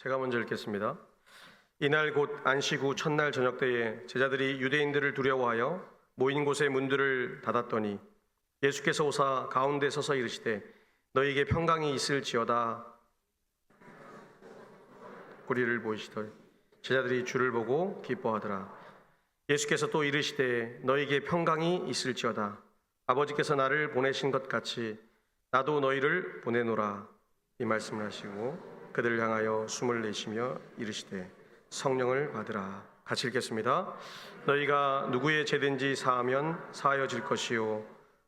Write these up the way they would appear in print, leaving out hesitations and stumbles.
제가 먼저 읽겠습니다. 이날 곧 안식 후 첫날 저녁 때에 제자들이 유대인들을 두려워하여 모인 곳의 문들을 닫았더니 예수께서 오사 가운데 서서 이르시되 너희에게 평강이 있을지어다. 꼬리를 보이시더니 제자들이 주를 보고 기뻐하더라. 예수께서 또 이르시되 너희에게 평강이 있을지어다. 아버지께서 나를 보내신 것 같이 나도 너희를 보내노라. 이 말씀을 하시고 그들을 향하여 숨을 내쉬며 이르시되 성령을 받으라. 같이 읽겠습니다. 너희가 누구의 죄든지 사하면 사하여질 것이요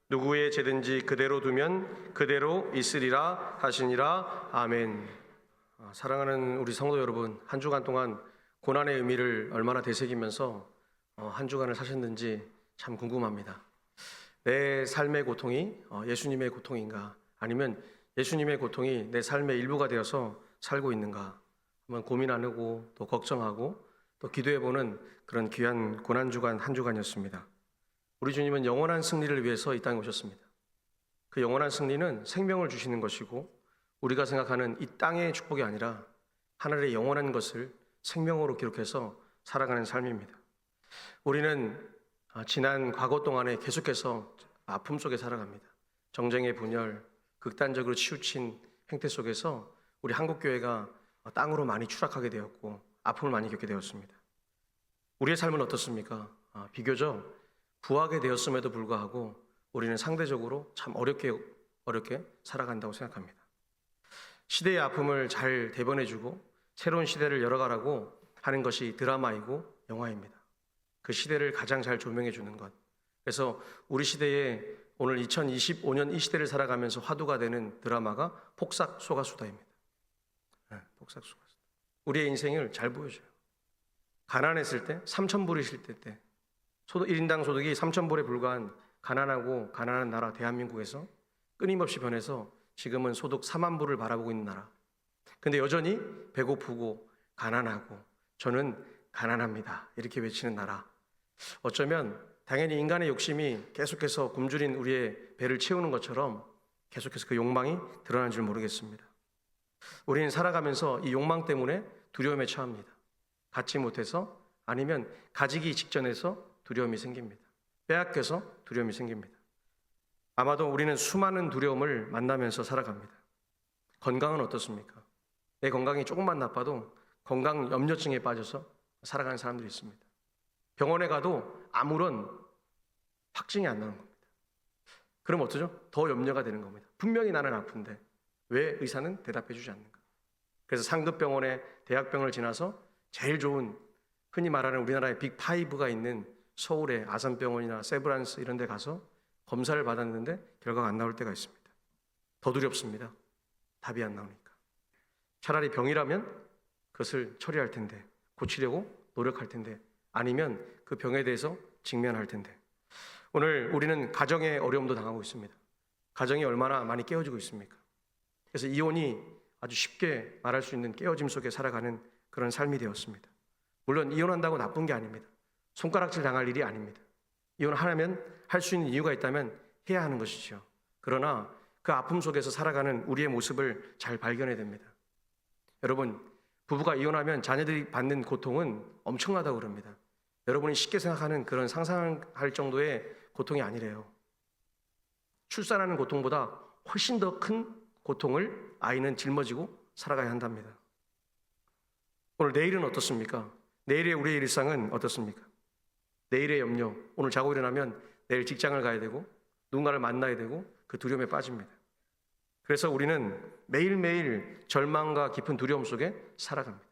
누구의 죄든지 그대로 두면 그대로 있으리라 하시니라. 아멘. 사랑하는 우리 성도 여러분, 한 주간 동안 고난의 의미를 얼마나 되새기면서 한 주간을 사셨는지 참 궁금합니다. 내 삶의 고통이 예수님의 고통인가, 아니면 예수님의 고통이 내 삶의 일부가 되어서 살고 있는가 한번 고민 안 하고 또 걱정하고 또 기도해보는 그런 귀한 고난주간 한 주간이었습니다. 우리 주님은 영원한 승리를 위해서 이 땅에 오셨습니다. 그 영원한 승리는 생명을 주시는 것이고 우리가 생각하는 이 땅의 축복이 아니라 하늘의 영원한 것을 생명으로 기록해서 살아가는 삶입니다. 우리는 지난 과거 동안에 계속해서 아픔 속에 살아갑니다. 정쟁의 분열, 극단적으로 치우친 행태 속에서 우리 한국교회가 땅으로 많이 추락하게 되었고 아픔을 많이 겪게 되었습니다. 우리의 삶은 어떻습니까? 비교적 부하게 되었음에도 불구하고 우리는 상대적으로 참 어렵게 살아간다고 생각합니다. 시대의 아픔을 잘 대변해주고 새로운 시대를 열어가라고 하는 것이 드라마이고 영화입니다. 그 시대를 가장 잘 조명해주는 것. 그래서 우리 시대에 오늘 2025년 이 시대를 살아가면서 화두가 되는 드라마가 폭삭소가수다입니다. 폭삭소가수다. 우리의 인생을 잘 보여줘요. 가난했을 때, 3,000불이실 때 1인당 소득이 3,000불에 불과한 가난한 나라 대한민국에서 끊임없이 변해서 지금은 소득 4만 불을 바라보고 있는 나라. 근데 여전히 배고프고 가난하고 저는 가난합니다 이렇게 외치는 나라. 어쩌면 당연히 인간의 욕심이 계속해서 굶주린 우리의 배를 채우는 것처럼 계속해서 그 욕망이 드러난 줄 모르겠습니다. 우리는 살아가면서 이 욕망 때문에 두려움에 처합니다. 갖지 못해서, 아니면 가지기 직전에서 두려움이 생깁니다. 빼앗겨서 두려움이 생깁니다. 아마도 우리는 수많은 두려움을 만나면서 살아갑니다. 건강은 어떻습니까? 내 건강이 조금만 나빠도 건강 염려증에 빠져서 살아가는 사람들이 있습니다. 병원에 가도 아무런 확진이 안 나는 겁니다. 그럼 어쩌죠? 더 염려가 되는 겁니다. 분명히 나는 아픈데 왜 의사는 대답해 주지 않는가? 그래서 상급병원에 대학병을 지나서 제일 좋은, 흔히 말하는 우리나라의 빅5가 있는 서울의 아산병원이나 세브란스 이런 데 가서 검사를 받았는데 결과가 안 나올 때가 있습니다. 더 두렵습니다. 답이 안 나오니까. 차라리 병이라면 그것을 처리할 텐데, 고치려고 노력할 텐데, 아니면 그 병에 대해서 직면할 텐데. 오늘 우리는 가정의 어려움도 당하고 있습니다. 가정이 얼마나 많이 깨어지고 있습니까? 그래서 이혼이 아주 쉽게 말할 수 있는 깨어짐 속에 살아가는 그런 삶이 되었습니다. 물론 이혼한다고 나쁜 게 아닙니다. 손가락질 당할 일이 아닙니다. 이혼하려면 할 수 있는 이유가 있다면 해야 하는 것이죠. 그러나 그 아픔 속에서 살아가는 우리의 모습을 잘 발견해야 됩니다. 여러분, 부부가 이혼하면 자녀들이 받는 고통은 엄청나다고 그럽니다. 여러분이 쉽게 생각하는 그런 상상할 정도의 고통이 아니래요. 출산하는 고통보다 훨씬 더 큰 고통을 아이는 짊어지고 살아가야 한답니다. 오늘 내일은 어떻습니까? 내일의 우리의 일상은 어떻습니까? 내일의 염려, 오늘 자고 일어나면 내일 직장을 가야 되고 누군가를 만나야 되고 그 두려움에 빠집니다. 그래서 우리는 매일매일 절망과 깊은 두려움 속에 살아갑니다.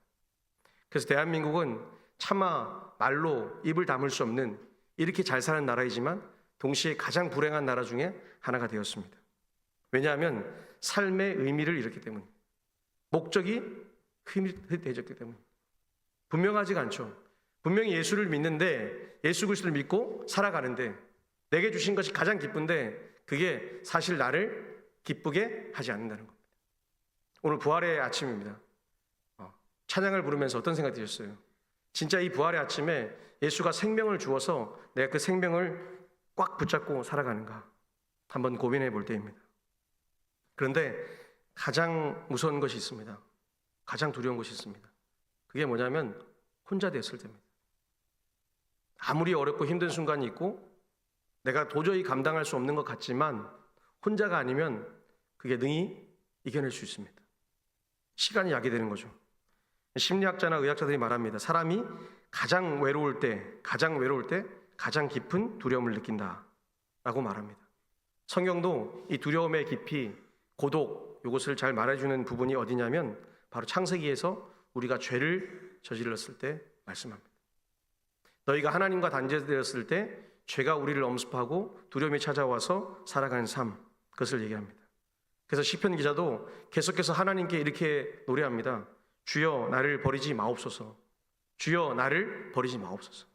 그래서 대한민국은 차마 말로 입을 다물 수 없는 이렇게 잘 사는 나라이지만 동시에 가장 불행한 나라 중에 하나가 되었습니다. 왜냐하면 삶의 의미를 잃었기 때문입니다. 목적이 흐릿해졌기 때문입니다. 분명하지가 않죠. 분명히 예수를 믿는데, 예수 그리스도를 믿고 살아가는데 내게 주신 것이 가장 기쁜데 그게 사실 나를 기쁘게 하지 않는다는 겁니다. 오늘 부활의 아침입니다. 찬양을 부르면서 어떤 생각이 드셨어요? 진짜 이 부활의 아침에 예수가 생명을 주어서 내가 그 생명을 꽉 붙잡고 살아가는가 한번 고민해 볼 때입니다. 그런데 가장 무서운 것이 있습니다. 가장 두려운 것이 있습니다. 그게 뭐냐면 혼자 되었을 때입니다. 아무리 어렵고 힘든 순간이 있고 내가 도저히 감당할 수 없는 것 같지만 혼자가 아니면 그게 능히 이겨낼 수 있습니다. 시간이 약이 되는 거죠. 심리학자나 의학자들이 말합니다. 사람이 가장 외로울 때 가장 깊은 두려움을 느낀다라고 말합니다. 성경도 이 두려움의 깊이, 고독, 이것을 잘 말해주는 부분이 어디냐면 바로 창세기에서 우리가 죄를 저질렀을 때 말씀합니다. 너희가 하나님과 단절되었을 때 죄가 우리를 엄습하고 두려움이 찾아와서 살아가는 삶, 그것을 얘기합니다. 그래서 시편 기자도 계속해서 하나님께 이렇게 노래합니다. 주여 나를 버리지 마옵소서. 주여 나를 버리지 마옵소서.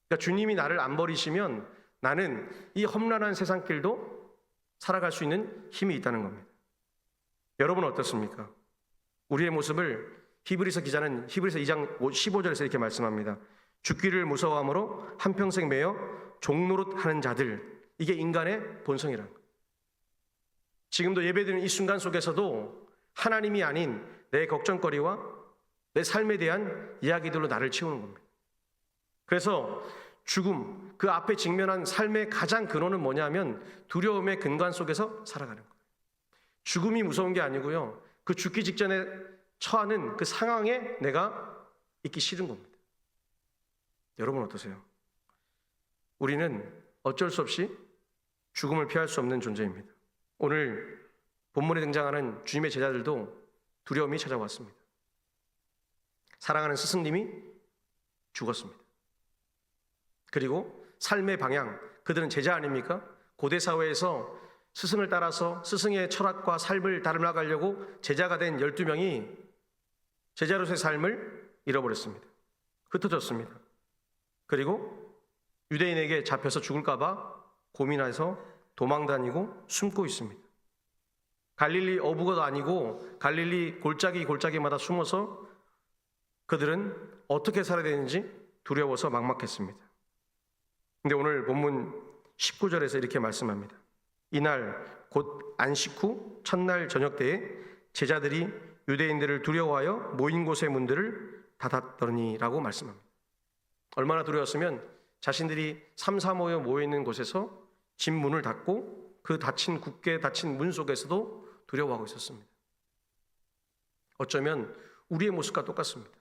그러니까 주님이 나를 안 버리시면 나는 이 험난한 세상길도 살아갈 수 있는 힘이 있다는 겁니다. 여러분은 어떻습니까? 우리의 모습을 히브리서 기자는 히브리서 2장 15절에서 이렇게 말씀합니다. 죽기를 무서워함으로 한평생 매여 종노릇하는 자들, 이게 인간의 본성이라는 거예요. 지금도 예배드리는 이 순간 속에서도 하나님이 아닌 내 걱정거리와 내 삶에 대한 이야기들로 나를 채우는 겁니다. 그래서 죽음, 그 앞에 직면한 삶의 가장 근원은 뭐냐면 두려움의 근간 속에서 살아가는 거예요. 죽음이 무서운 게 아니고요, 그 죽기 직전에 처하는 그 상황에 내가 있기 싫은 겁니다. 여러분 어떠세요? 우리는 어쩔 수 없이 죽음을 피할 수 없는 존재입니다. 오늘 본문에 등장하는 주님의 제자들도 두려움이 찾아왔습니다. 사랑하는 스승님이 죽었습니다. 그리고 삶의 방향, 그들은 제자 아닙니까? 고대 사회에서 스승을 따라서 스승의 철학과 삶을 닮아가려고 제자가 된 12명이 제자로서의 삶을 잃어버렸습니다. 흩어졌습니다. 그리고 유대인에게 잡혀서 죽을까 봐 고민해서 도망다니고 숨고 있습니다. 갈릴리 어부가 아니고 갈릴리 골짜기마다 숨어서 그들은 어떻게 살아야 되는지 두려워서 막막했습니다. 근데 오늘 본문 19절에서 이렇게 말씀합니다. 이날 곧 안식 후 첫날 저녁 때에 제자들이 유대인들을 두려워하여 모인 곳의 문들을 닫았더니라고 말씀합니다. 얼마나 두려웠으면 자신들이 3, 4모여 모여있는 곳에서 집 문을 닫고 그 굳게 닫힌 문 속에서도 두려워하고 있었습니다. 어쩌면 우리의 모습과 똑같습니다.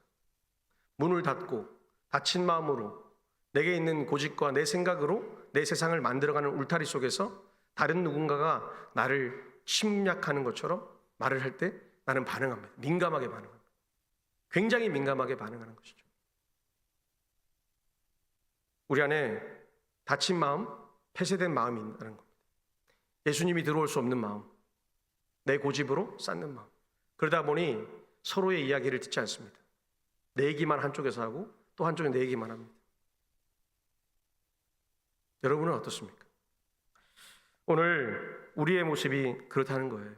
문을 닫고 닫힌 마음으로 내게 있는 고집과 내 생각으로 내 세상을 만들어가는 울타리 속에서 다른 누군가가 나를 침략하는 것처럼 말을 할 때 나는 반응합니다. 민감하게 반응합니다. 굉장히 민감하게 반응하는 것이죠. 우리 안에 닫힌 마음, 폐쇄된 마음이 있다는 겁니다. 예수님이 들어올 수 없는 마음, 내 고집으로 쌓는 마음. 그러다 보니 서로의 이야기를 듣지 않습니다. 내 얘기만 한쪽에서 하고 또 한쪽에 내 얘기만 합니다. 여러분은 어떻습니까? 오늘 우리의 모습이 그렇다는 거예요.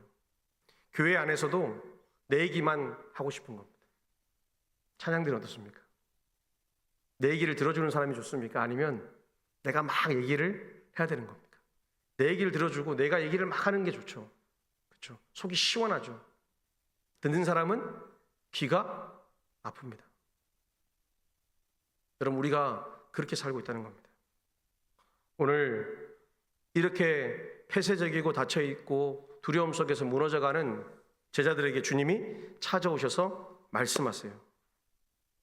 교회 안에서도 내 얘기만 하고 싶은 겁니다. 찬양들은 어떻습니까? 내 얘기를 들어주는 사람이 좋습니까? 아니면 내가 막 얘기를 해야 되는 겁니까? 내 얘기를 들어주고 내가 얘기를 막 하는 게 좋죠. 그렇죠? 속이 시원하죠. 듣는 사람은 귀가 아픕니다. 여러분, 우리가 그렇게 살고 있다는 겁니다. 오늘 이렇게 폐쇄적이고 닫혀있고 두려움 속에서 무너져가는 제자들에게 주님이 찾아오셔서 말씀하세요.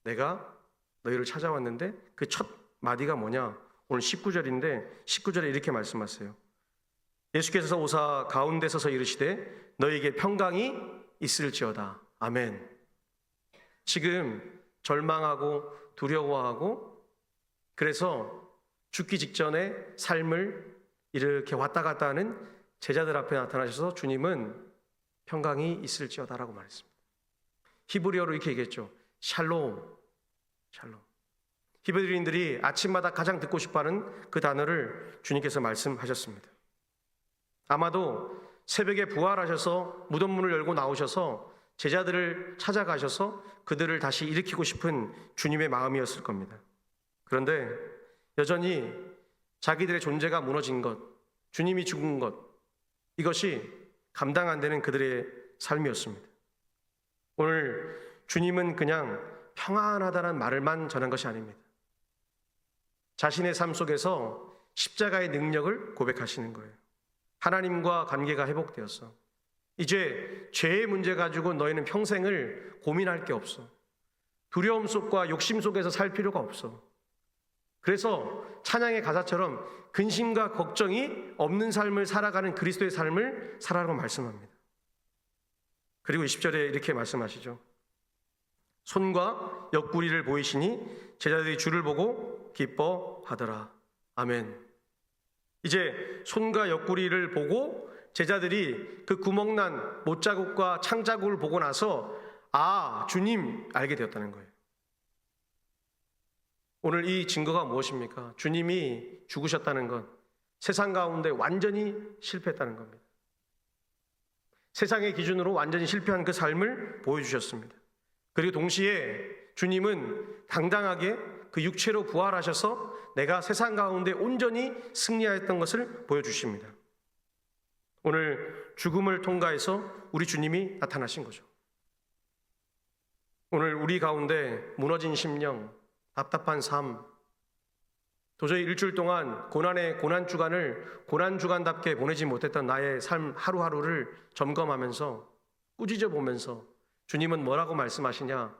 내가 너희를 찾아왔는데 그 첫 마디가 뭐냐? 오늘 19절인데 19절에 이렇게 말씀하세요. 예수께서 오사 가운데 서서 이르시되 너희에게 평강이 있을지어다. 아멘. 지금 절망하고 두려워하고 그래서 죽기 직전에 삶을 이렇게 왔다 갔다 하는 제자들 앞에 나타나셔서 주님은 평강이 있을지어다라고 말했습니다. 히브리어로 이렇게 얘기했죠. 샬롬. 샬롬. 히브리인들이 아침마다 가장 듣고 싶어하는 그 단어를 주님께서 말씀하셨습니다. 아마도 새벽에 부활하셔서 무덤 문을 열고 나오셔서 제자들을 찾아가셔서 그들을 다시 일으키고 싶은 주님의 마음이었을 겁니다. 그런데 여전히 자기들의 존재가 무너진 것, 주님이 죽은 것, 이것이 감당 안 되는 그들의 삶이었습니다. 오늘 주님은 그냥 평안하다는 말을만 전한 것이 아닙니다. 자신의 삶 속에서 십자가의 능력을 고백하시는 거예요. 하나님과 관계가 회복되었어. 이제 죄의 문제 가지고 너희는 평생을 고민할 게 없어. 두려움 속과 욕심 속에서 살 필요가 없어. 그래서 찬양의 가사처럼 근심과 걱정이 없는 삶을 살아가는 그리스도의 삶을 살아라고 말씀합니다. 그리고 20절에 이렇게 말씀하시죠. 손과 옆구리를 보이시니 제자들이 주를 보고 기뻐하더라. 아멘. 이제 손과 옆구리를 보고 제자들이 그 구멍난 못자국과 창자국을 보고 나서 주님 알게 되었다는 거예요. 오늘 이 증거가 무엇입니까? 주님이 죽으셨다는 것, 세상 가운데 완전히 실패했다는 겁니다. 세상의 기준으로 완전히 실패한 그 삶을 보여주셨습니다. 그리고 동시에 주님은 당당하게 그 육체로 부활하셔서 내가 세상 가운데 온전히 승리하였던 것을 보여주십니다. 오늘 죽음을 통과해서 우리 주님이 나타나신 거죠. 오늘 우리 가운데 무너진 심령, 답답한 삶, 도저히 일주일 동안 고난의 고난주간을 고난주간답게 보내지 못했던 나의 삶 하루하루를 점검하면서 꾸짖어 보면서 주님은 뭐라고 말씀하시냐?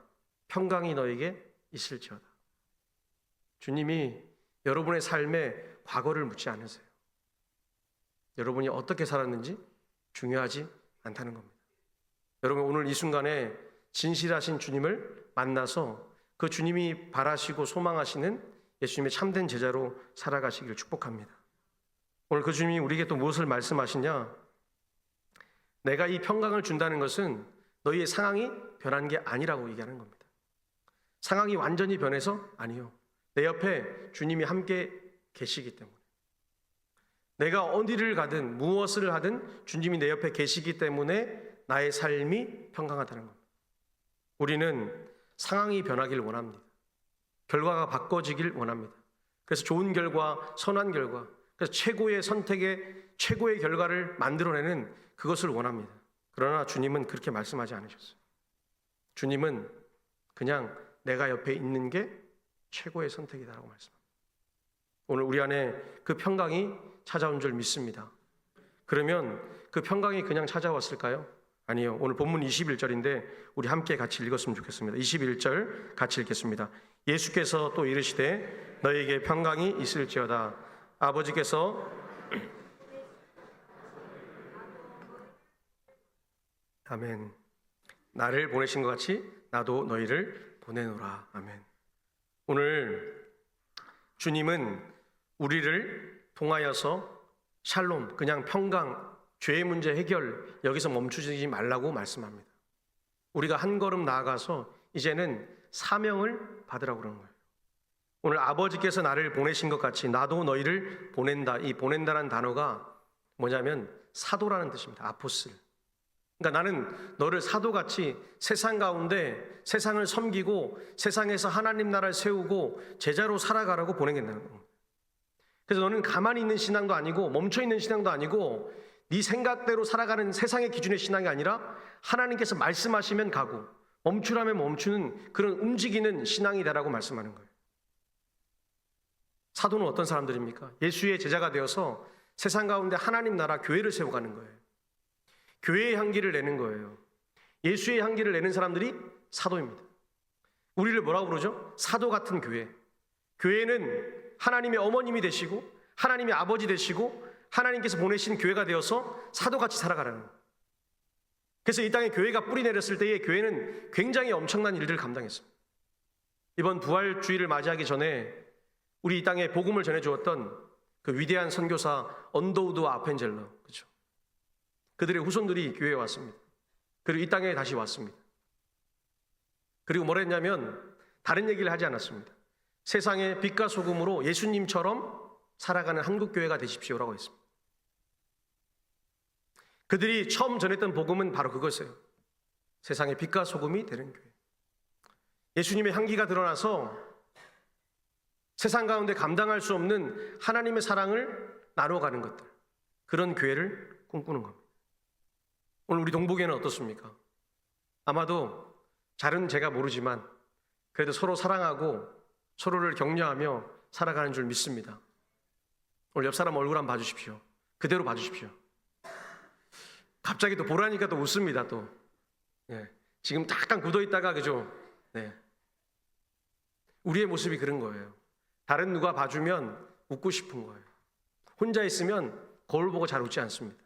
평강이 너에게 있을지어다. 주님이 여러분의 삶에 과거를 묻지 않으세요. 여러분이 어떻게 살았는지 중요하지 않다는 겁니다. 여러분 오늘 이 순간에 진실하신 주님을 만나서 그 주님이 바라시고 소망하시는 예수님의 참된 제자로 살아가시기를 축복합니다. 오늘 그 주님이 우리에게 또 무엇을 말씀하시냐? 내가 이 평강을 준다는 것은 너희의 상황이 변한 게 아니라고 얘기하는 겁니다. 상황이 완전히 변해서 아니요. 내 옆에 주님이 함께 계시기 때문에. 내가 어디를 가든 무엇을 하든 주님이 내 옆에 계시기 때문에 나의 삶이 평강하다는 겁니다. 우리는 상황이 변하길 원합니다. 결과가 바꿔지길 원합니다. 그래서 좋은 결과, 선한 결과, 그래서 최고의 선택에 최고의 결과를 만들어내는 그것을 원합니다. 그러나 주님은 그렇게 말씀하지 않으셨어요. 주님은 그냥 내가 옆에 있는 게 최고의 선택이다라고 말씀합니다. 오늘 우리 안에 그 평강이 찾아온 줄 믿습니다. 그러면 그 평강이 그냥 찾아왔을까요? 아니요. 오늘 본문 21절인데 우리 함께 같이 읽었으면 좋겠습니다. 21절 같이 읽겠습니다. 예수께서 또 이르시되 너희에게 평강이 있을지어다. 아버지께서 아멘. 나를 보내신 것 같이 나도 너희를 보내노라. 아멘. 오늘 주님은 우리를 통하여서 샬롬, 그냥 평강, 죄의 문제 해결 여기서 멈추지 말라고 말씀합니다. 우리가 한 걸음 나아가서 이제는 사명을 받으라고 그러는 거예요. 오늘 아버지께서 나를 보내신 것 같이 나도 너희를 보낸다. 이 보낸다는 단어가 뭐냐면 사도라는 뜻입니다. 아포슬. 그러니까 나는 너를 사도같이 세상 가운데 세상을 섬기고 세상에서 하나님 나라를 세우고 제자로 살아가라고 보내겠다는 겁니다. 그래서 너는 가만히 있는 신앙도 아니고 멈춰있는 신앙도 아니고 네 생각대로 살아가는 세상의 기준의 신앙이 아니라 하나님께서 말씀하시면 가고 멈추라면 멈추는 그런 움직이는 신앙이 되라고 말씀하는 거예요. 사도는 어떤 사람들입니까? 예수의 제자가 되어서 세상 가운데 하나님 나라 교회를 세워가는 거예요. 교회의 향기를 내는 거예요. 예수의 향기를 내는 사람들이 사도입니다. 우리를 뭐라고 부르죠? 사도 같은 교회. 교회는 하나님의 어머님이 되시고 하나님의 아버지 되시고 하나님께서 보내신 교회가 되어서 사도같이 살아가라는 거예요. 그래서 이 땅에 교회가 뿌리 내렸을 때에 교회는 굉장히 엄청난 일들을 감당했습니다. 이번 부활주의를 맞이하기 전에 우리 이 땅에 복음을 전해주었던 그 위대한 선교사 언더우드 아펜젤러, 그렇죠? 그들의 후손들이 교회에 왔습니다. 그리고 이 땅에 다시 왔습니다. 그리고 뭘 했냐면 다른 얘기를 하지 않았습니다. 세상의 빛과 소금으로 예수님처럼 살아가는 한국교회가 되십시오라고 했습니다. 그들이 처음 전했던 복음은 바로 그것이에요. 세상의 빛과 소금이 되는 교회. 예수님의 향기가 드러나서 세상 가운데 감당할 수 없는 하나님의 사랑을 나눠가는 것들, 그런 교회를 꿈꾸는 겁니다. 오늘 우리 동북에는 어떻습니까? 아마도 잘은 제가 모르지만 그래도 서로 사랑하고 서로를 격려하며 살아가는 줄 믿습니다. 오늘 옆 사람 얼굴 한번 봐주십시오. 그대로 봐주십시오. 갑자기 또 보라니까 또 웃습니다. 또 지금 약간 굳어있다가 그죠? 우리의 모습이 그런 거예요. 다른 누가 봐주면 웃고 싶은 거예요. 혼자 있으면 거울 보고 잘 웃지 않습니다.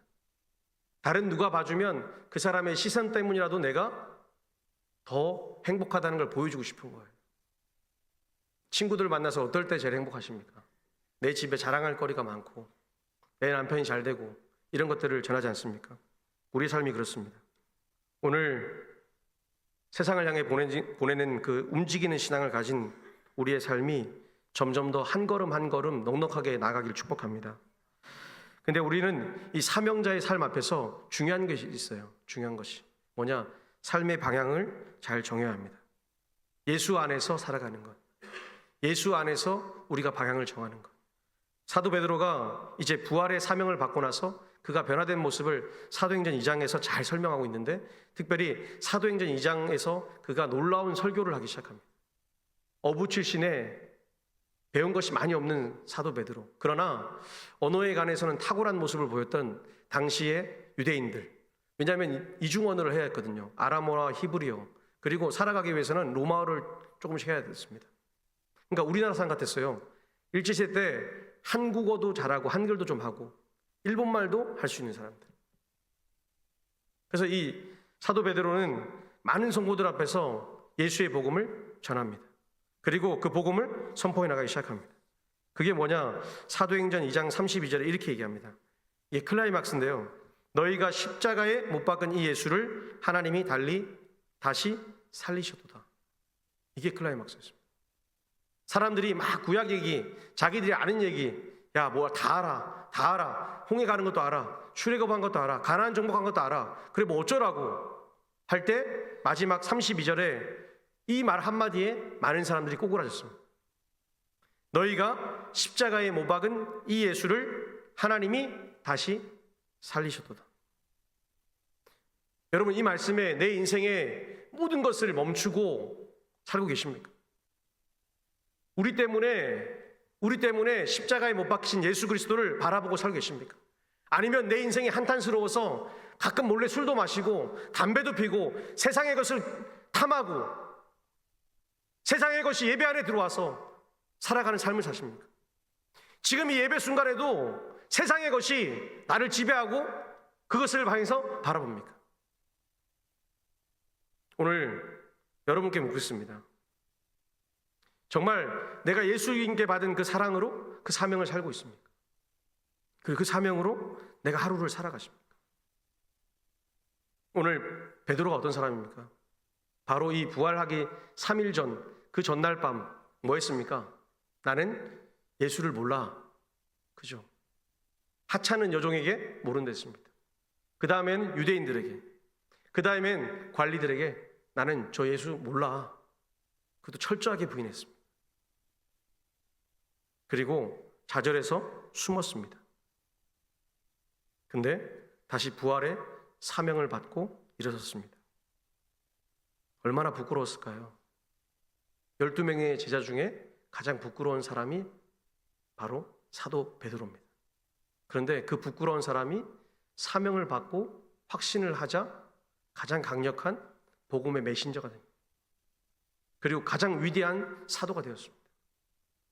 다른 누가 봐주면 그 사람의 시선 때문이라도 내가 더 행복하다는 걸 보여주고 싶은 거예요. 친구들 만나서 어떨 때 제일 행복하십니까? 내 집에 자랑할 거리가 많고 내 남편이 잘 되고 이런 것들을 전하지 않습니까? 우리의 삶이 그렇습니다. 오늘 세상을 향해 보내는 그 움직이는 신앙을 가진 우리의 삶이 점점 더 한 걸음 한 걸음 넉넉하게 나가길 축복합니다. 근데 우리는 이 사명자의 삶 앞에서 중요한 것이 있어요. 중요한 것이 뭐냐? 삶의 방향을 잘 정해야 합니다. 예수 안에서 살아가는 것, 예수 안에서 우리가 방향을 정하는 것. 사도 베드로가 이제 부활의 사명을 받고 나서 그가 변화된 모습을 사도행전 2장에서 잘 설명하고 있는데, 특별히 사도행전 2장에서 그가 놀라운 설교를 하기 시작합니다. 어부 출신의 배운 것이 많이 없는 사도 베드로, 그러나 언어에 관해서는 탁월한 모습을 보였던 당시의 유대인들, 왜냐하면 이중언어를 해야 했거든요. 아람어와 히브리어, 그리고 살아가기 위해서는 로마어를 조금씩 해야 됐습니다. 그러니까 우리나라 사람 같았어요. 일제시대 때 한국어도 잘하고 한글도 좀 하고 일본말도 할 수 있는 사람들. 그래서 이 사도 베드로는 많은 성도들 앞에서 예수의 복음을 전합니다. 그리고 그 복음을 선포해 나가기 시작합니다. 그게 뭐냐? 사도행전 2장 32절에 이렇게 얘기합니다. 이게 클라이막스인데요. 너희가 십자가에 못 박은 이 예수를 하나님이 다시 살리셨도다. 이게 클라이막스였습니다. 사람들이 막 구약 얘기, 자기들이 아는 얘기, 야, 뭐 다 알아. 홍해 가는 것도 알아. 출애굽한 것도 알아. 가나안 정복한 것도 알아. 그래 뭐 어쩌라고 할 때 마지막 32절에 이 말 한마디에 많은 사람들이 꼬꾸라졌습니다. 너희가 십자가에 못 박은 이 예수를 하나님이 다시 살리셨도다. 여러분, 이 말씀에 내 인생의 모든 것을 멈추고 살고 계십니까? 우리 때문에 십자가에 못 박히신 예수 그리스도를 바라보고 살고 계십니까? 아니면 내 인생이 한탄스러워서 가끔 몰래 술도 마시고 담배도 피고 세상의 것을 탐하고 세상의 것이 예배 안에 들어와서 살아가는 삶을 사십니까? 지금 이 예배 순간에도 세상의 것이 나를 지배하고 그것을 향해서 바라봅니까? 오늘 여러분께 묻겠습니다. 정말 내가 예수님께 받은 그 사랑으로 그 사명을 살고 있습니까? 그 사명으로 내가 하루를 살아가십니까? 오늘 베드로가 어떤 사람입니까? 바로 이 부활하기 3일 전, 그 전날 밤 뭐 했습니까? 나는 예수를 몰라. 그죠? 하찮은 여종에게 모른다 했습니다. 그 다음엔 유대인들에게, 그 다음엔 관리들에게 나는 저 예수 몰라. 그것도 철저하게 부인했습니다. 그리고 좌절해서 숨었습니다. 근데 다시 부활의 사명을 받고 일어섰습니다. 얼마나 부끄러웠을까요? 12명의 제자 중에 가장 부끄러운 사람이 바로 사도 베드로입니다. 그런데 그 부끄러운 사람이 사명을 받고 확신을 하자 가장 강력한 복음의 메신저가 됩니다. 그리고 가장 위대한 사도가 되었습니다.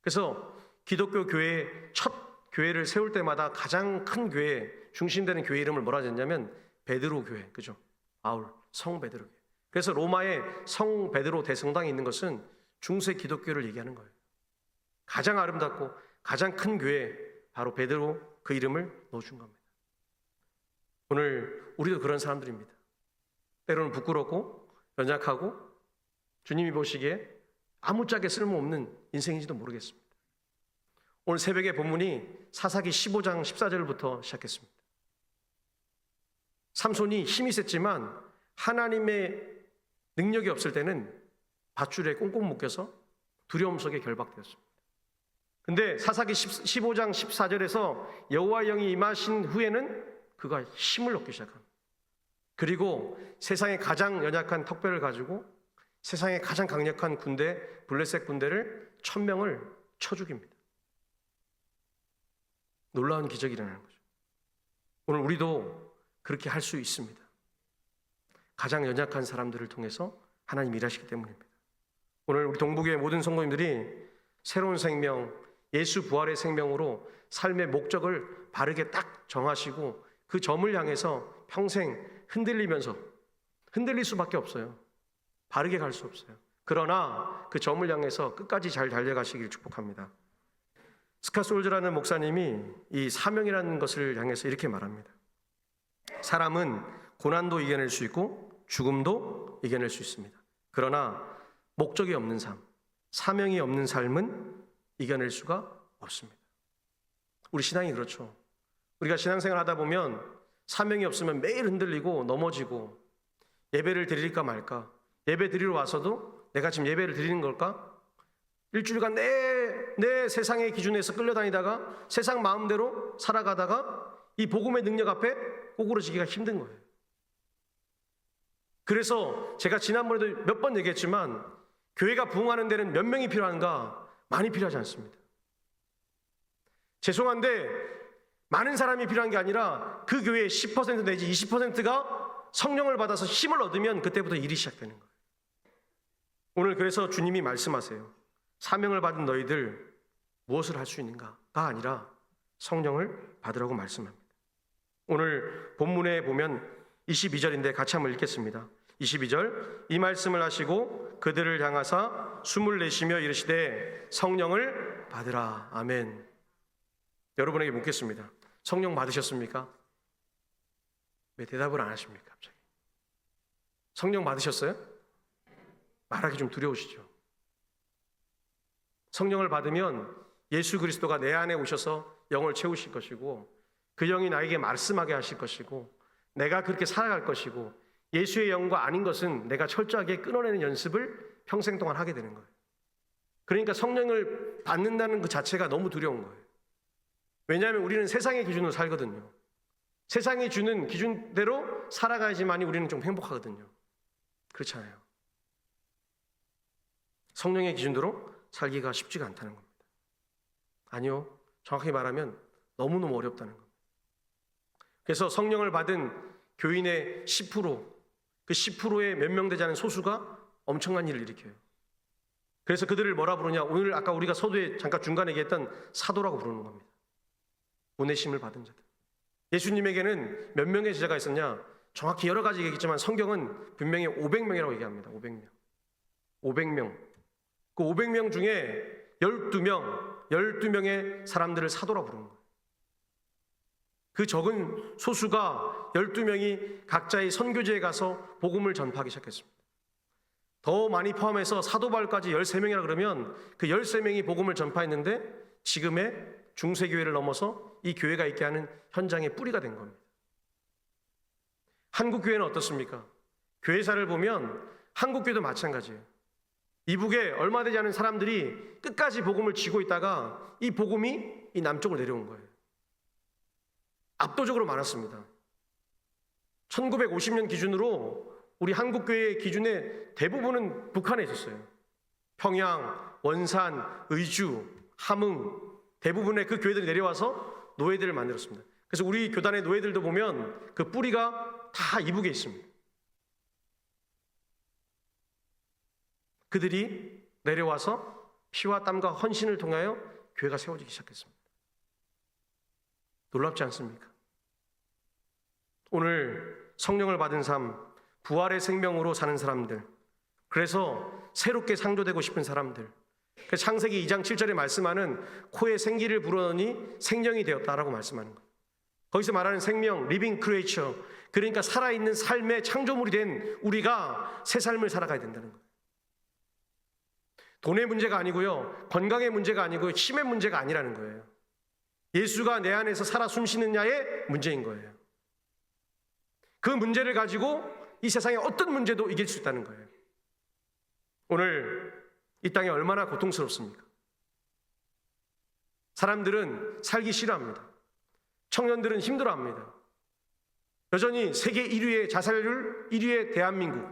그래서 기독교 교회의 첫 교회를 세울 때마다 가장 큰 교회, 중심되는 교회 이름을 뭐라 했냐면 베드로 교회, 그죠? 아울, 성 베드로 교회. 그래서 로마의 성 베드로 대성당이 있는 것은 중세 기독교를 얘기하는 거예요. 가장 아름답고 가장 큰 교회, 바로 베드로, 그 이름을 넣어준 겁니다. 오늘 우리도 그런 사람들입니다. 때로는 부끄럽고 연약하고 주님이 보시기에 아무짝에 쓸모없는 인생인지도 모르겠습니다. 오늘 새벽의 본문이 사사기 15장 14절부터 시작했습니다. 삼손이 힘이 셌지만 하나님의 능력이 없을 때는 밧줄에 꽁꽁 묶여서 두려움 속에 결박되었습니다. 근데 사사기 15장 14절에서 여호와의 영이 임하신 후에는 그가 힘을 얻기 시작합니다. 그리고 세상의 가장 연약한 턱뼈를 가지고 세상의 가장 강력한 군대, 블레셋 군대를 1000명을 쳐 죽입니다. 놀라운 기적이 일어나는 거죠. 오늘 우리도 그렇게 할 수 있습니다. 가장 연약한 사람들을 통해서 하나님 일하시기 때문입니다. 오늘 우리 동북의 모든 성도님들이 새로운 생명, 예수 부활의 생명으로 삶의 목적을 바르게 딱 정하시고 그 점을 향해서 평생 흔들릴 수밖에 없어요. 바르게 갈 수 없어요. 그러나 그 점을 향해서 끝까지 잘 달려가시길 축복합니다. 스카솔즈라는 목사님이 이 사명이라는 것을 향해서 이렇게 말합니다. 사람은 고난도 이겨낼 수 있고 죽음도 이겨낼 수 있습니다. 그러나 목적이 없는 삶, 사명이 없는 삶은 이겨낼 수가 없습니다. 우리 신앙이 그렇죠. 우리가 신앙생활 하다 보면 사명이 없으면 매일 흔들리고 넘어지고 예배를 드릴까 말까, 예배 드리러 와서도 내가 지금 예배를 드리는 걸까? 일주일간 내 세상의 기준에서 끌려다니다가 세상 마음대로 살아가다가 이 복음의 능력 앞에 꼬꾸러지기가 힘든 거예요. 그래서 제가 지난번에도 몇 번 얘기했지만 교회가 부흥하는 데는 몇 명이 필요한가? 많이 필요하지 않습니다. 죄송한데 많은 사람이 필요한 게 아니라 그 교회의 10% 내지 20%가 성령을 받아서 힘을 얻으면 그때부터 일이 시작되는 거예요. 오늘 그래서 주님이 말씀하세요. 사명을 받은 너희들 무엇을 할 수 있는가가 아니라 성령을 받으라고 말씀합니다. 오늘 본문에 보면 22절인데 같이 한번 읽겠습니다. 22절, 이 말씀을 하시고 그들을 향하사 숨을 내쉬며 이르시되 성령을 받으라. 아멘. 여러분에게 묻겠습니다. 성령 받으셨습니까? 왜 대답을 안 하십니까? 갑자기. 성령 받으셨어요? 말하기 좀 두려우시죠? 성령을 받으면 예수 그리스도가 내 안에 오셔서 영을 채우실 것이고 그 영이 나에게 말씀하게 하실 것이고 내가 그렇게 살아갈 것이고 예수의 영과 아닌 것은 내가 철저하게 끊어내는 연습을 평생 동안 하게 되는 거예요. 그러니까 성령을 받는다는 그 자체가 너무 두려운 거예요. 왜냐하면 우리는 세상의 기준으로 살거든요. 세상이 주는 기준대로 살아가야지만이 우리는 좀 행복하거든요. 그렇잖아요. 성령의 기준대로 살기가 쉽지가 않다는 겁니다. 아니요. 정확히 말하면 너무너무 어렵다는 겁니다. 그래서 성령을 받은 교인의 10%, 그 10%의 몇 명 되지 않은 소수가 엄청난 일을 일으켜요. 그래서 그들을 뭐라 부르냐? 오늘 아까 우리가 서두에 잠깐 중간에 얘기했던 사도라고 부르는 겁니다. 보내심을 받은 자들. 예수님에게는 몇 명의 제자가 있었냐? 정확히 여러 가지 얘기했지만 성경은 분명히 500명이라고 얘기합니다. 500명. 500명. 그 500명 중에 12명의 사람들을 사도라고 부르는 거예요. 그 적은 소수가 12명이 각자의 선교지에 가서 복음을 전파하기 시작했습니다. 더 많이 포함해서 사도 바울까지 13명이라 그러면 그 13명이 복음을 전파했는데 지금의 중세교회를 넘어서 이 교회가 있게 하는 현장의 뿌리가 된 겁니다. 한국교회는 어떻습니까? 교회사를 보면 한국교회도 마찬가지예요. 이북에 얼마 되지 않은 사람들이 끝까지 복음을 쥐고 있다가 이 복음이 이 남쪽으로 내려온 거예요. 압도적으로 많았습니다. 1950년 기준으로 우리 한국교회의 기준의 대부분은 북한에 있었어요. 평양, 원산, 의주, 함흥 대부분의 그 교회들이 내려와서 노예들을 만들었습니다. 그래서 우리 교단의 노예들도 보면 그 뿌리가 다 이북에 있습니다. 그들이 내려와서 피와 땀과 헌신을 통하여 교회가 세워지기 시작했습니다. 놀랍지 않습니까? 오늘 성령을 받은 삶, 부활의 생명으로 사는 사람들, 그래서 새롭게 창조되고 싶은 사람들, 창세기 2장 7절에 말씀하는 코에 생기를 불어넣으니 생명이 되었다라고 말씀하는 거예요. 거기서 말하는 생명, living creature, 그러니까 살아있는 삶의 창조물이 된 우리가 새 삶을 살아가야 된다는 거예요. 돈의 문제가 아니고요, 건강의 문제가 아니고요, 힘의 문제가 아니라는 거예요. 예수가 내 안에서 살아 숨쉬느냐의 문제인 거예요. 그 문제를 가지고 이 세상의 어떤 문제도 이길 수 있다는 거예요. 오늘 이 땅이 얼마나 고통스럽습니까? 사람들은 살기 싫어합니다. 청년들은 힘들어합니다. 여전히 세계 1위의 자살률 1위의 대한민국,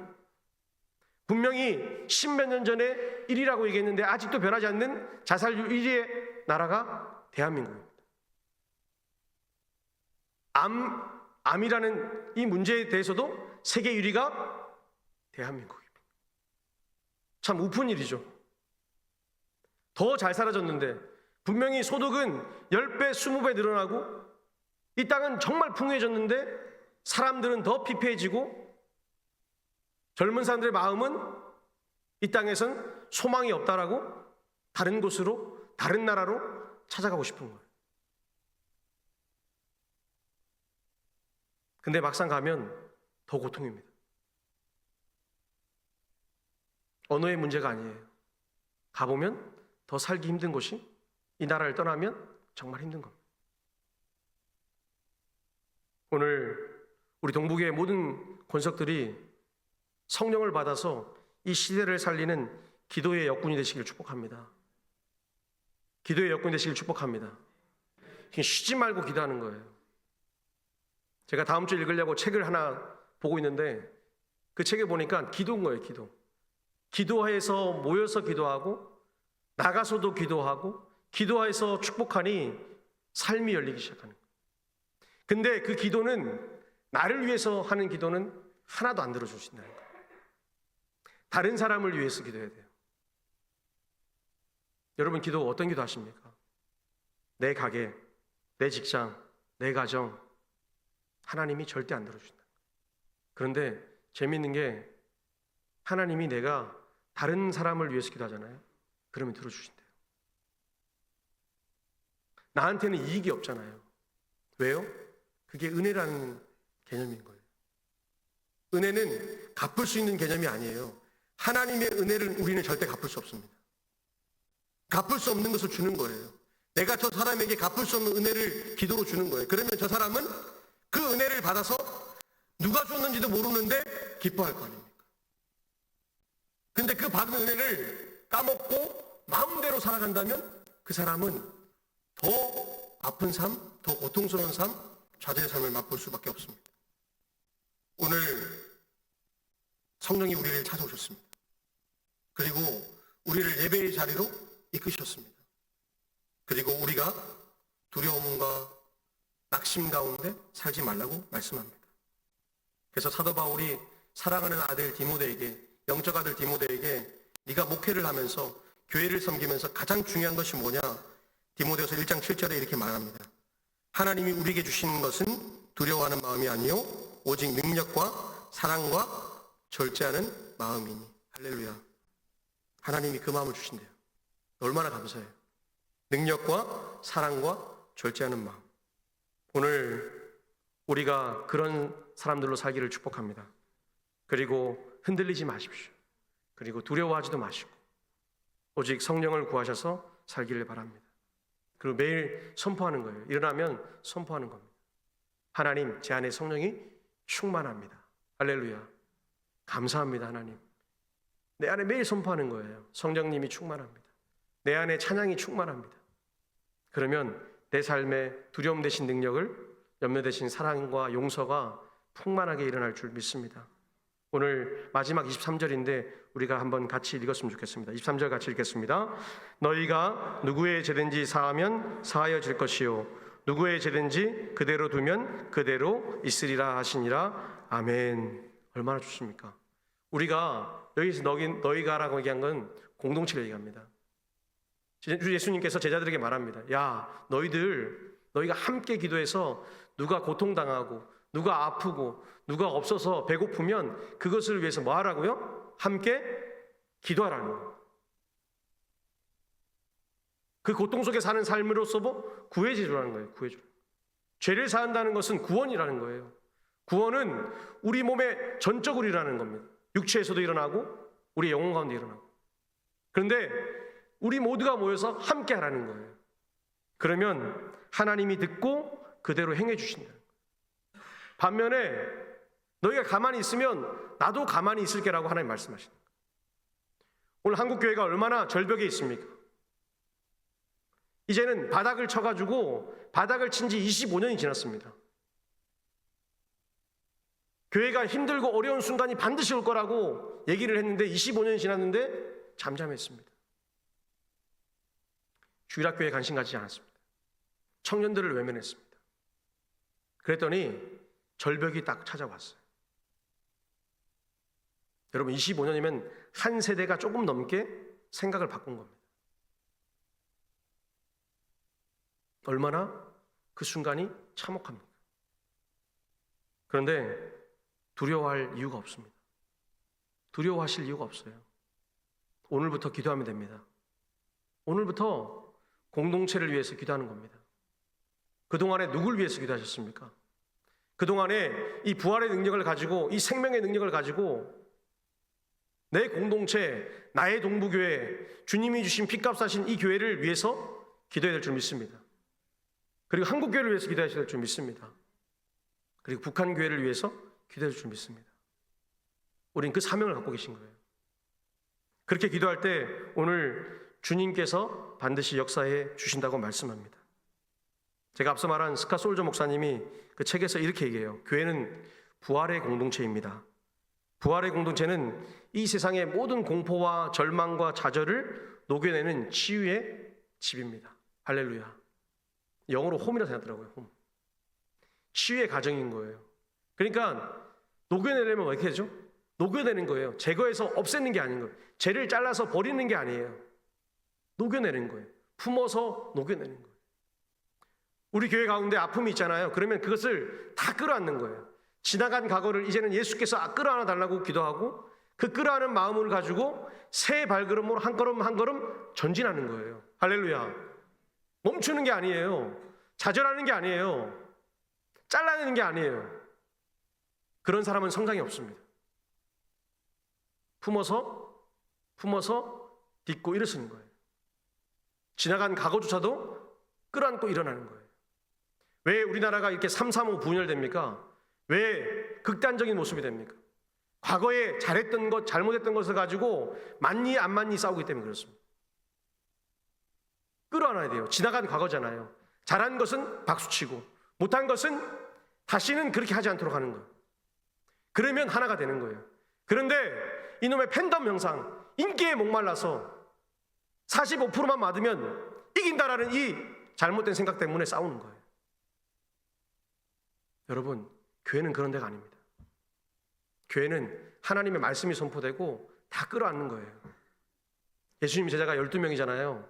분명히 십몇 년 전에 1위라고 얘기했는데 아직도 변하지 않는 자살률 1위의 나라가 대한민국입니다. 암이라는 이 문제에 대해서도 세계 1위가 대한민국입니다. 참 우픈 일이죠. 더 잘 살아졌는데 분명히 소득은 10배, 20배 늘어나고 이 땅은 정말 풍요해졌는데 사람들은 더 피폐해지고 젊은 사람들의 마음은 이 땅에선 소망이 없다라고 다른 곳으로, 다른 나라로 찾아가고 싶은 거예요. 근데 막상 가면 더 고통입니다. 언어의 문제가 아니에요. 가보면 더 살기 힘든 곳이 이 나라를 떠나면 정말 힘든 겁니다. 오늘 우리 동북의 모든 권석들이 성령을 받아서 이 시대를 살리는 기도의 역군이 되시길 축복합니다. 기도의 역군이 되시길 축복합니다. 쉬지 말고 기도하는 거예요. 제가 다음 주에 읽으려고 책을 하나 보고 있는데 그 책에 보니까 기도인 거예요. 기도해서 모여서 기도하고 나가서도 기도하고 기도해서 축복하니 삶이 열리기 시작하는 거예요. 근데 그 기도는 나를 위해서 하는 기도는 하나도 안 들어주신다는 거예요. 다른 사람을 위해서 기도해야 돼요. 여러분 기도 어떤 기도 하십니까? 내 가게, 내 직장, 내 가정 하나님이 절대 안 들어주신다. 그런데 재미있는 게 하나님이 내가 다른 사람을 위해서 기도하잖아요. 그러면 들어주신대요. 나한테는 이익이 없잖아요. 왜요? 그게 은혜라는 개념인 거예요. 은혜는 갚을 수 있는 개념이 아니에요. 하나님의 은혜를 우리는 절대 갚을 수 없습니다. 갚을 수 없는 것을 주는 거예요. 내가 저 사람에게 갚을 수 없는 은혜를 기도로 주는 거예요. 그러면 저 사람은 그 은혜를 받아서 누가 줬는지도 모르는데 기뻐할 거 아닙니까? 근데 그 받은 은혜를 까먹고 마음대로 살아간다면 그 사람은 더 아픈 삶, 더 고통스러운 삶, 좌절의 삶을 맛볼 수밖에 없습니다. 오늘 성령이 우리를 찾아오셨습니다. 그리고 우리를 예배의 자리로 이끄셨습니다. 그리고 우리가 두려움과 낙심 가운데 살지 말라고 말씀합니다. 그래서 사도 바울이 사랑하는 아들 디모데에게, 영적 아들 디모데에게 네가 목회를 하면서 교회를 섬기면서 가장 중요한 것이 뭐냐? 디모데후서 1장 7절에 이렇게 말합니다. 하나님이 우리에게 주시는 것은 두려워하는 마음이 아니요 오직 능력과 사랑과 절제하는 마음이니. 할렐루야. 하나님이 그 마음을 주신대요. 얼마나 감사해요. 능력과 사랑과 절제하는 마음. 오늘 우리가 그런 사람들로 살기를 축복합니다. 그리고 흔들리지 마십시오. 그리고 두려워하지도 마시고 오직 성령을 구하셔서 살기를 바랍니다. 그리고 매일 선포하는 거예요. 일어나면 선포하는 겁니다. 하나님, 제 안에 성령이 충만합니다. 할렐루야. 감사합니다. 하나님. 내 안에 매일 선포하는 거예요. 성령님이 충만합니다. 내 안에 찬양이 충만합니다. 그러면 내 삶에 두려움 대신 능력을, 염려 대신 사랑과 용서가 풍만하게 일어날 줄 믿습니다. 오늘 마지막 23절인데 우리가 한번 같이 읽었으면 좋겠습니다. 23절 같이 읽겠습니다. 너희가 누구의 죄든지 사하면 사하여질 것이요 누구의 죄든지 그대로 두면 그대로 있으리라 하시니라. 아멘. 얼마나 좋습니까? 우리가 여기서 너희가라고 얘기한 건 공동체를 얘기합니다. 주 예수님께서 제자들에게 말합니다. 야, 너희가 함께 기도해서 누가 고통당하고 누가 아프고 누가 없어서 배고프면 그것을 위해서 뭐 하라고요? 함께 기도하라는 거예요. 그 고통 속에 사는 삶으로서 뭐 구해주라는 거예요. 구해주. 죄를 사한다는 것은 구원이라는 거예요. 구원은 우리 몸에 전적으로 일어나는 겁니다. 육체에서도 일어나고 우리 영혼 가운데 일어나고. 그런데 우리 모두가 모여서 함께 하라는 거예요. 그러면 하나님이 듣고 그대로 행해 주신다. 반면에 너희가 가만히 있으면 나도 가만히 있을게라고 하나님 말씀하십니다. 오늘 한국교회가 얼마나 절벽에 있습니까? 이제는 바닥을 쳐가지고 바닥을 친 지 25년이 지났습니다. 교회가 힘들고 어려운 순간이 반드시 올 거라고 얘기를 했는데 25년이 지났는데 잠잠했습니다. 주일학교에 관심 가지지 않았습니다. 청년들을 외면했습니다. 그랬더니 절벽이 딱 찾아왔어요. 여러분, 25년이면 한 세대가 조금 넘게 생각을 바꾼 겁니다. 얼마나 그 순간이 참혹합니까? 그런데 두려워할 이유가 없습니다. 두려워하실 이유가 없어요. 오늘부터 기도하면 됩니다. 오늘부터 공동체를 위해서 기도하는 겁니다. 그동안에 누굴 위해서 기도하셨습니까? 그동안에 이 부활의 능력을 가지고, 이 생명의 능력을 가지고 내 공동체, 나의 동부교회, 주님이 주신 핏값 사신 이 교회를 위해서 기도해야 될 줄 믿습니다. 그리고 한국교회를 위해서 기도하셔야 될 줄 믿습니다. 그리고 북한교회를 위해서 기도해야 될 줄 믿습니다. 우린 그 사명을 갖고 계신 거예요. 그렇게 기도할 때 오늘 주님께서 반드시 역사해 주신다고 말씀합니다. 제가 앞서 말한 스캇 솔저 목사님이 그 책에서 이렇게 얘기해요. 교회는 부활의 공동체입니다. 부활의 공동체는 이 세상의 모든 공포와 절망과 좌절을 녹여내는 치유의 집입니다. 할렐루야. 영어로 홈이라고 생각하더라고요. 홈. 치유의 가정인 거예요. 그러니까 녹여내려면 어떻게 되죠? 녹여내는 거예요. 제거해서 없애는 게 아닌 거예요. 죄를 잘라서 버리는 게 아니에요. 녹여내는 거예요. 품어서 녹여내는 거예요. 우리 교회 가운데 아픔이 있잖아요. 그러면 그것을 다 끌어안는 거예요. 지나간 과거를 이제는 예수께서 끌어안아 달라고 기도하고, 그 끌어안은 마음을 가지고 새 발걸음으로 한 걸음 한 걸음 전진하는 거예요. 할렐루야. 멈추는 게 아니에요. 좌절하는 게 아니에요. 잘라내는 게 아니에요. 그런 사람은 성장이 없습니다. 품어서 딛고 일어서는 거예요. 지나간 과거조차도 끌어안고 일어나는 거예요. 왜 우리나라가 이렇게 335 분열됩니까? 왜 극단적인 모습이 됩니까? 과거에 잘했던 것, 잘못했던 것을 가지고 맞니 안 맞니 싸우기 때문에 그렇습니다. 끌어안아야 돼요. 지나간 과거잖아요. 잘한 것은 박수치고 못한 것은 다시는 그렇게 하지 않도록 하는 거예요. 그러면 하나가 되는 거예요. 그런데 이놈의 팬덤 형상, 인기에 목말라서 45%만 맞으면 이긴다라는 이 잘못된 생각 때문에 싸우는 거예요. 여러분, 교회는 그런 데가 아닙니다. 교회는 하나님의 말씀이 선포되고 다 끌어안는 거예요. 예수님 제자가 12명이잖아요.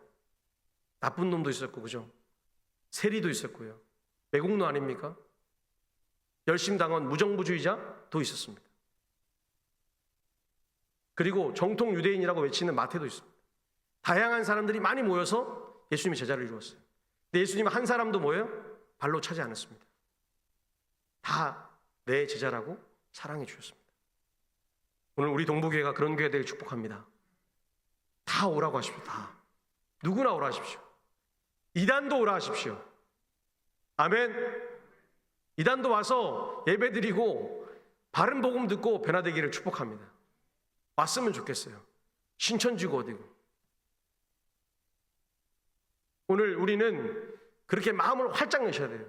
나쁜 놈도 있었고, 그죠? 세리도 있었고요. 매국노 아닙니까? 열심당원 무정부주의자도 있었습니다. 그리고 정통 유대인이라고 외치는 마태도 있습니다. 다양한 사람들이 많이 모여서 예수님의 제자를 이루었어요. 근데 예수님은 한 사람도 뭐예요? 발로 차지 않았습니다. 다 내 제자라고 사랑해 주셨습니다. 오늘 우리 동부교회가 그런 교회 되길 축복합니다. 다 오라고 하십시오. 다. 누구나 오라 하십시오. 이단도 오라 하십시오. 아멘. 이단도 와서 예배드리고 바른 복음 듣고 변화되기를 축복합니다. 왔으면 좋겠어요. 신천지고 어디고. 오늘 우리는 그렇게 마음을 활짝 내셔야 돼요.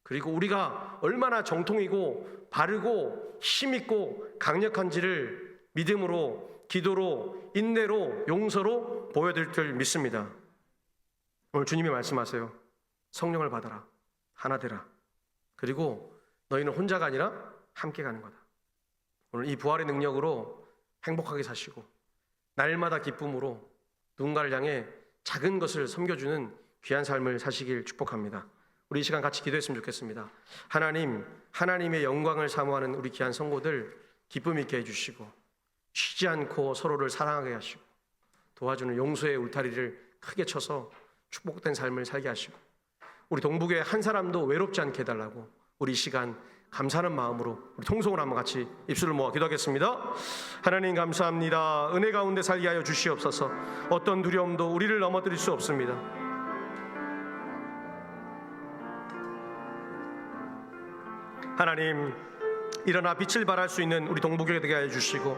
그리고 우리가 얼마나 정통이고 바르고 힘있고 강력한지를 믿음으로, 기도로, 인내로, 용서로 보여드릴 줄 믿습니다. 오늘 주님이 말씀하세요. 성령을 받아라. 하나 되라. 그리고 너희는 혼자가 아니라 함께 가는 거다. 오늘 이 부활의 능력으로 행복하게 사시고 날마다 기쁨으로 누군가를 향해 작은 것을 섬겨주는 귀한 삶을 사시길 축복합니다. 우리 이 시간 같이 기도했으면 좋겠습니다. 하나님, 하나님의 영광을 사모하는 우리 귀한 성도들 기쁨 있게 해주시고 쉬지 않고 서로를 사랑하게 하시고 도와주는 용서의 울타리를 크게 쳐서 축복된 삶을 살게 하시고 우리 동북교회 한 사람도 외롭지 않게 해달라고 우리 이 시간 감사하는 마음으로 우리 통성으로 한번 같이 입술을 모아 기도하겠습니다. 하나님 감사합니다. 은혜 가운데 살게 하여 주시옵소서. 어떤 두려움도 우리를 넘어뜨릴 수 없습니다. 하나님, 일어나 빛을 발할 수 있는 우리 동부교회 되게 하여 주시고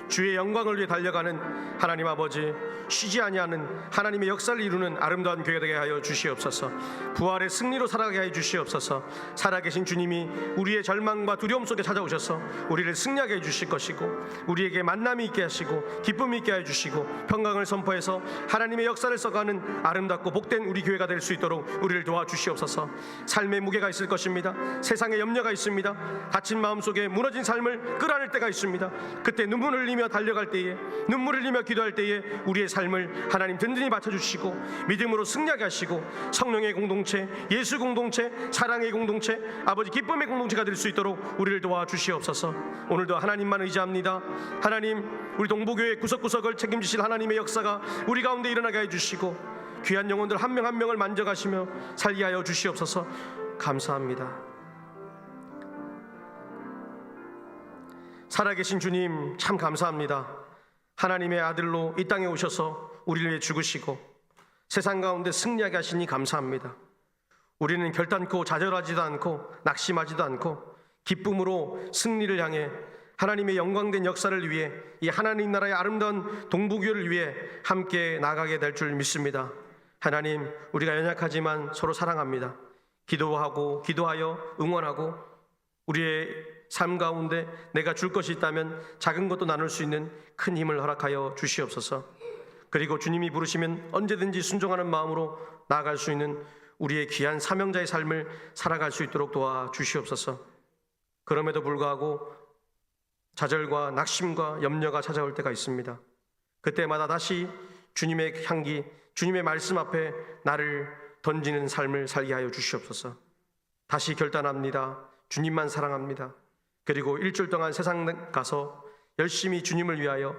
주의 영광을 위해 달려가는 하나님 아버지, 쉬지 아니하는 하나님의 역사를 이루는 아름다운 교회가 되게 하여 주시옵소서. 부활의 승리로 살아가게 하여 주시옵소서. 살아계신 주님이 우리의 절망과 두려움 속에 찾아오셔서 우리를 승리하게 해 주실 것이고, 우리에게 만남이 있게 하시고 기쁨이 있게 해 주시고 평강을 선포해서 하나님의 역사를 써가는 아름답고 복된 우리 교회가 될 수 있도록 우리를 도와주시옵소서. 삶의 무게가 있을 것입니다. 세상에 염려가 있습니다. 다친 마음 속에 무너진 삶을 끌어안을 때가 있습니다. 그때 눈물을 흘리며 달려갈 때에, 눈물을 흘리며 기도할 때에 우리의 삶을 하나님 든든히 받쳐주시고 믿음으로 승리하게 하시고 성령의 공동체, 예수 공동체, 사랑의 공동체, 아버지 기쁨의 공동체가 될 수 있도록 우리를 도와주시옵소서. 오늘도 하나님만 의지합니다. 하나님, 우리 동부교회 구석구석을 책임지실 하나님의 역사가 우리 가운데 일어나게 해주시고 귀한 영혼들 한 명 한 명을 만져가시며 살게 하여 주시옵소서. 감사합니다. 살아계신 주님, 참 감사합니다. 하나님의 아들로 이 땅에 오셔서 우리를 위해 죽으시고 세상 가운데 승리하게 하시니 감사합니다. 우리는 결단코 좌절하지도 않고 낙심하지도 않고 기쁨으로 승리를 향해 하나님의 영광된 역사를 위해 이 하나님 나라의 아름다운 동부교회를 위해 함께 나가게 될 줄 믿습니다. 하나님, 우리가 연약하지만 서로 사랑합니다. 기도하여 응원하고 우리의 삶 가운데 내가 줄 것이 있다면 작은 것도 나눌 수 있는 큰 힘을 허락하여 주시옵소서. 그리고 주님이 부르시면 언제든지 순종하는 마음으로 나아갈 수 있는 우리의 귀한 사명자의 삶을 살아갈 수 있도록 도와주시옵소서. 그럼에도 불구하고 좌절과 낙심과 염려가 찾아올 때가 있습니다. 그때마다 다시 주님의 향기, 주님의 말씀 앞에 나를 던지는 삶을 살게 하여 주시옵소서. 다시 결단합니다. 주님만 사랑합니다. 그리고 일주일 동안 세상 가서 열심히 주님을 위하여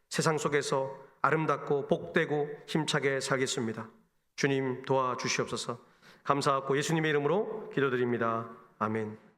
세상 속에서 아름답고 복되고 힘차게 살겠습니다. 주님 도와주시옵소서. 감사하고 예수님의 이름으로 기도드립니다. 아멘.